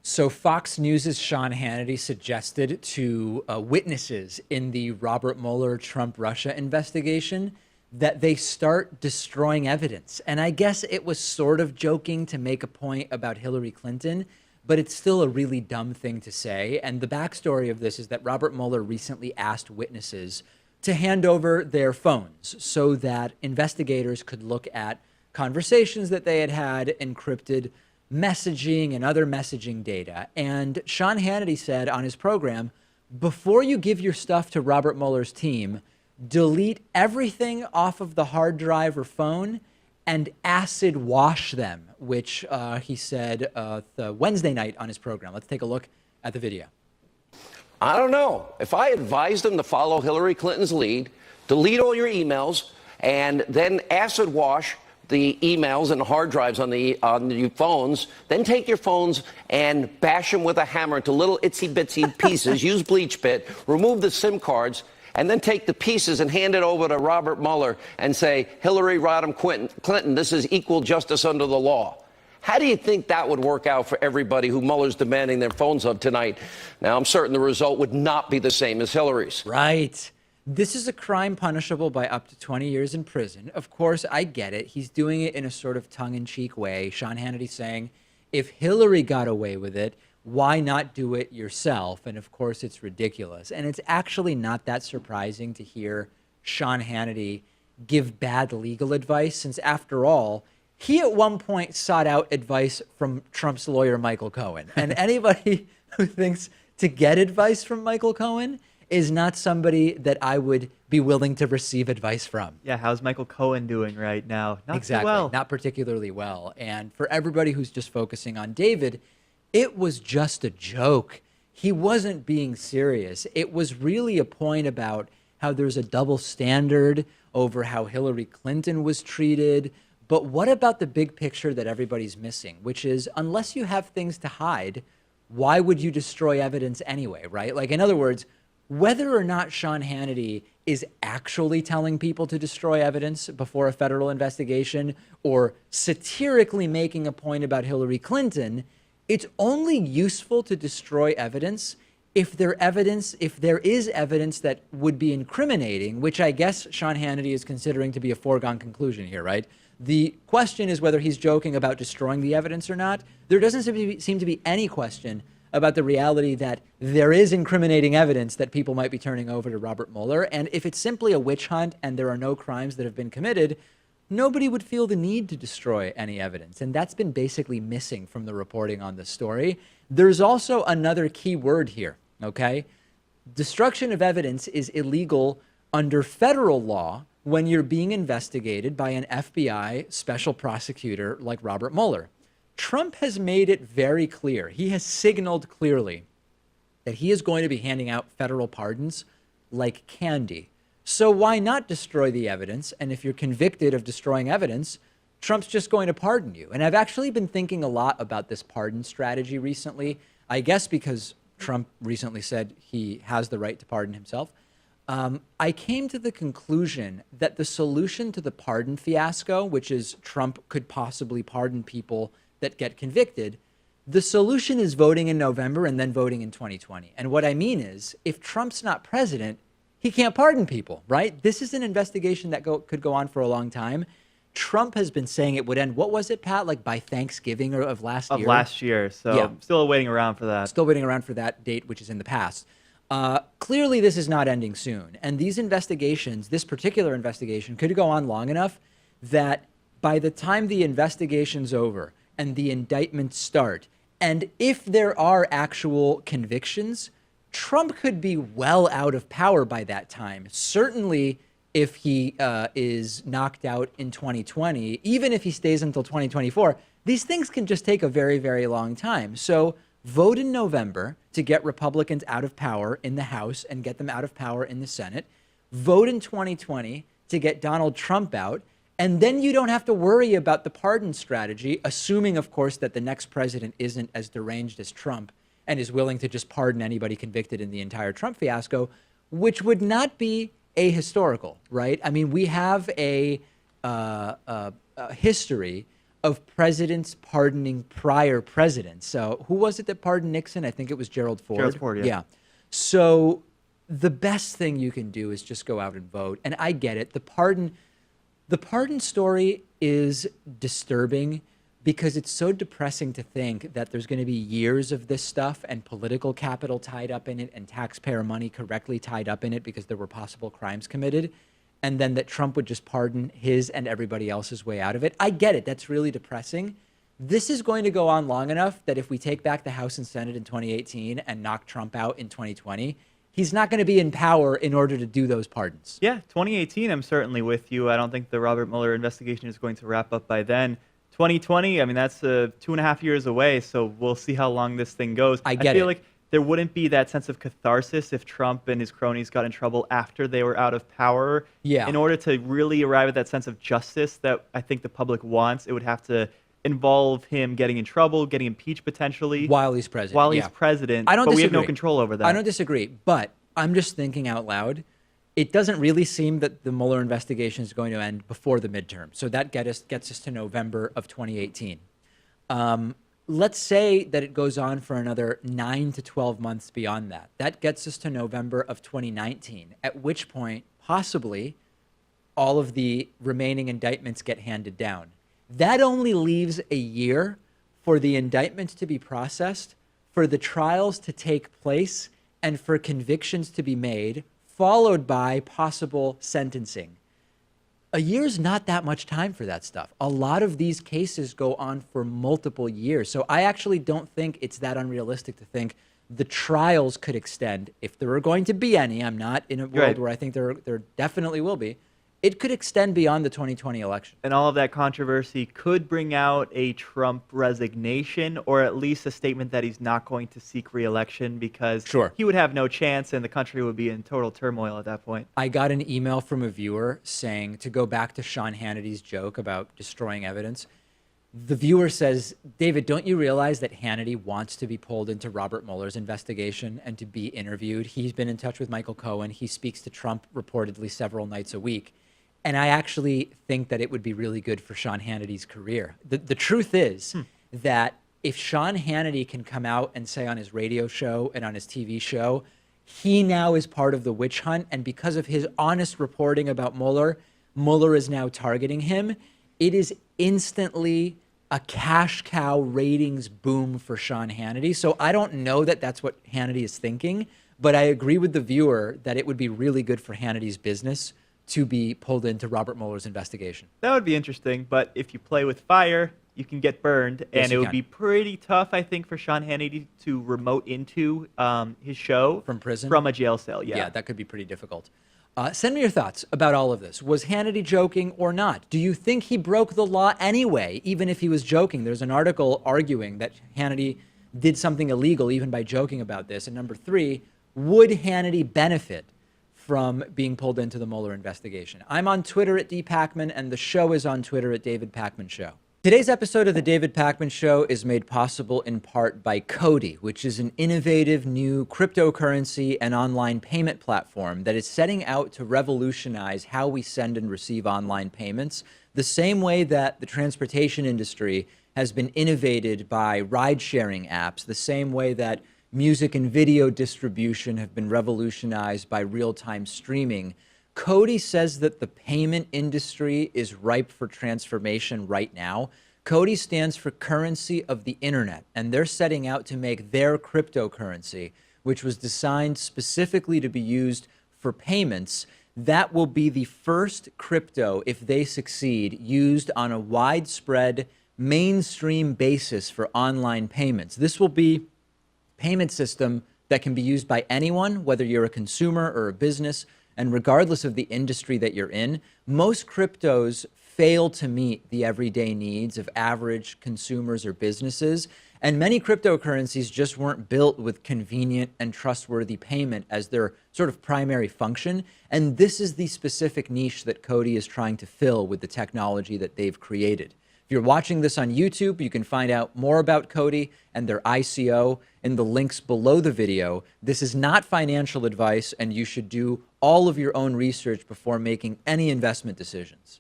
So Fox News' Sean Hannity suggested to witnesses in the Robert Mueller Trump-Russia investigation that they start destroying evidence. And I guess it was sort of joking to make a point about Hillary Clinton, but it's still a really dumb thing to say. And the backstory of this is that Robert Mueller recently asked witnesses to hand over their phones so that investigators could look at conversations that they had had, encrypted messaging and other messaging data. And Sean Hannity said on his program, before you give your stuff to Robert Mueller's team, delete everything off of the hard drive or phone and acid wash them, which he said the Wednesday night on his program. Let's take a look at the video. I don't know. If I advised them to follow Hillary Clinton's lead, delete all your emails, and then acid wash the emails and the hard drives on the phones, then take your phones and bash them with a hammer into little itsy-bitsy pieces, use bleach bit, remove the SIM cards, and then take the pieces and hand it over to Robert Mueller and say, Hillary Rodham Clinton, this is equal justice under the law. How do you think that would work out for everybody who Mueller's demanding their phones of tonight? Now, I'm certain the result would not be the same as Hillary's. Right. This is a crime punishable by up to 20 years in prison. Of course, I get it. He's doing it in a sort of tongue-in-cheek way. Sean Hannity saying, if Hillary got away with it, why not do it yourself? And of course, it's ridiculous. And it's actually not that surprising to hear Sean Hannity give bad legal advice, since after all, he at one point sought out advice from Trump's lawyer, Michael Cohen. And anybody who thinks to get advice from Michael Cohen is not somebody that I would be willing to receive advice from. Yeah, how's Michael Cohen doing right now? Not exactly, too well. Not particularly well. And for everybody who's just focusing on David, it was just a joke. He wasn't being serious. It was really a point about how there's a double standard over how Hillary Clinton was treated. But what about the big picture that everybody's missing, which is unless you have things to hide, why would you destroy evidence anyway, right? Like, in other words, whether or not Sean Hannity is actually telling people to destroy evidence before a federal investigation or satirically making a point about Hillary Clinton, it's only useful to destroy evidence if there is evidence that would be incriminating, which I guess Sean Hannity is considering to be a foregone conclusion here, right? The question is whether he's joking about destroying the evidence or not. There doesn't seem to be any question about the reality that there is incriminating evidence that people might be turning over to Robert Mueller. And if it's simply a witch hunt and there are no crimes that have been committed, nobody would feel the need to destroy any evidence. And that's been basically missing from the reporting on this story. There's also another key word here, okay? Destruction of evidence is illegal under federal law when you're being investigated by an FBI special prosecutor like Robert Mueller. Trump has made it very clear. He has signaled clearly that he is going to be handing out federal pardons like candy. So why not destroy the evidence? And if you're convicted of destroying evidence, Trump's just going to pardon you. And I've actually been thinking a lot about this pardon strategy recently, I guess because Trump recently said he has the right to pardon himself. I came to the conclusion that the solution to the pardon fiasco, which is Trump could possibly pardon people that get convicted, the solution is voting in November and then voting in 2020. And what I mean is, if Trump's not president, he can't pardon people, right? This is an investigation that could go on for a long time. Trump has been saying it would end, what was it, Pat, like by Thanksgiving of last year? Of last year, so yeah. Still waiting around for that. Still waiting around for that date, which is in the past. Clearly, this is not ending soon. And these investigations, this particular investigation, could go on long enough that by the time the investigation's over and the indictments start, and if there are actual convictions, Trump could be well out of power by that time. Certainly, if he is knocked out in 2020, even if he stays until 2024, these things can just take a very, very long time. So vote in November to get Republicans out of power in the House and get them out of power in the Senate. Vote in 2020 to get Donald Trump out. And then you don't have to worry about the pardon strategy, assuming, of course, that the next president isn't as deranged as Trump and is willing to just pardon anybody convicted in the entire Trump fiasco, which would not be ahistorical, right? I mean, we have a history of presidents pardoning prior presidents. So who was it that pardoned Nixon? I think it was Gerald Ford. Gerald Ford, yeah. So the best thing you can do is just go out and vote. And I get it. The pardon story is disturbing because it's so depressing to think that there's going to be years of this stuff and political capital tied up in it and taxpayer money correctly tied up in it because there were possible crimes committed, and then that Trump would just pardon his and everybody else's way out of it. I get it. That's really depressing. This is going to go on long enough that if we take back the House and Senate in 2018 and knock Trump out in 2020, he's not going to be in power in order to do those pardons. Yeah, 2018, I'm certainly with you. I don't think the Robert Mueller investigation is going to wrap up by then. 2020, I mean, that's 2.5 years away, so we'll see how long this thing goes. I feel it. like there wouldn't be that sense of catharsis if Trump and his cronies got in trouble after they were out of power. Yeah. In order to really arrive at that sense of justice that I think the public wants, it would have to involve him getting in trouble, getting impeached potentially. While he's president. While he's president. I don't but disagree. We have no control over that. I don't disagree, but I'm just thinking out loud. It doesn't really seem that the Mueller investigation is going to end before the midterm. So that gets us to November of 2018. Let's say that it goes on for another 9 to 12 months beyond that. That gets us to November of 2019, at which point possibly all of the remaining indictments get handed down. That only leaves a year for the indictments to be processed, for the trials to take place, and for convictions to be made, followed by possible sentencing. A year's not that much time for that stuff. A lot of these cases go on for multiple years. So I actually don't think it's that unrealistic to think the trials could extend, if there are going to be any. I'm not in a world where I think there definitely will be. It could extend beyond the 2020 election. And all of that controversy could bring out a Trump resignation, or at least a statement that he's not going to seek re-election because he would have no chance and the country would be in total turmoil at that point. I got an email from a viewer saying, to go back to Sean Hannity's joke about destroying evidence, the viewer says, David, don't you realize that Hannity wants to be pulled into Robert Mueller's investigation and to be interviewed? He's been in touch with Michael Cohen. He speaks to Trump reportedly several nights a week. And I actually think that it would be really good for Sean Hannity's career. The truth is that if Sean Hannity can come out and say on his radio show and on his TV show, he now is part of the witch hunt, and because of his honest reporting about Mueller, Mueller is now targeting him, it is instantly a cash cow ratings boom for Sean Hannity. So I don't know that that's what Hannity is thinking, but I agree with the viewer that it would be really good for Hannity's business to be pulled into Robert Mueller's investigation. That would be interesting, but if you play with fire, you can get burned, and it would be pretty tough, I think, for Sean Hannity to remote into his show from prison, from a jail cell. Yeah, that could be pretty difficult. Send me your thoughts about all of this. Was Hannity joking or not? Do you think he broke the law anyway, even if he was joking? There's an article arguing that Hannity did something illegal even by joking about this. And number three, would Hannity benefit from being pulled into the Mueller investigation? I'm on Twitter at @Pakman, and the show is on Twitter at David Pakman Show. Today's episode of the David Pakman Show is made possible in part by Cody, which is an innovative new cryptocurrency and online payment platform that is setting out to revolutionize how we send and receive online payments, the same way that the transportation industry has been innovated by ride-sharing apps, the same way that music and video distribution have been revolutionized by real-time streaming. Cody says that the payment industry is ripe for transformation right now. Cody stands for Currency of the Internet, and they're setting out to make their cryptocurrency, which was designed specifically to be used for payments. That will be the first crypto, if they succeed, used on a widespread mainstream basis for online payments. This will be payment system that can be used by anyone, whether you're a consumer or a business, and regardless of the industry that you're in. Most cryptos fail to meet the everyday needs of average consumers or businesses, and many cryptocurrencies just weren't built with convenient and trustworthy payment as their sort of primary function, and this is the specific niche that Cody is trying to fill with the technology that they've created. If you're watching this on YouTube, you can find out more about Cody and their ICO in the links below the video. This is not financial advice, and you should do all of your own research before making any investment decisions.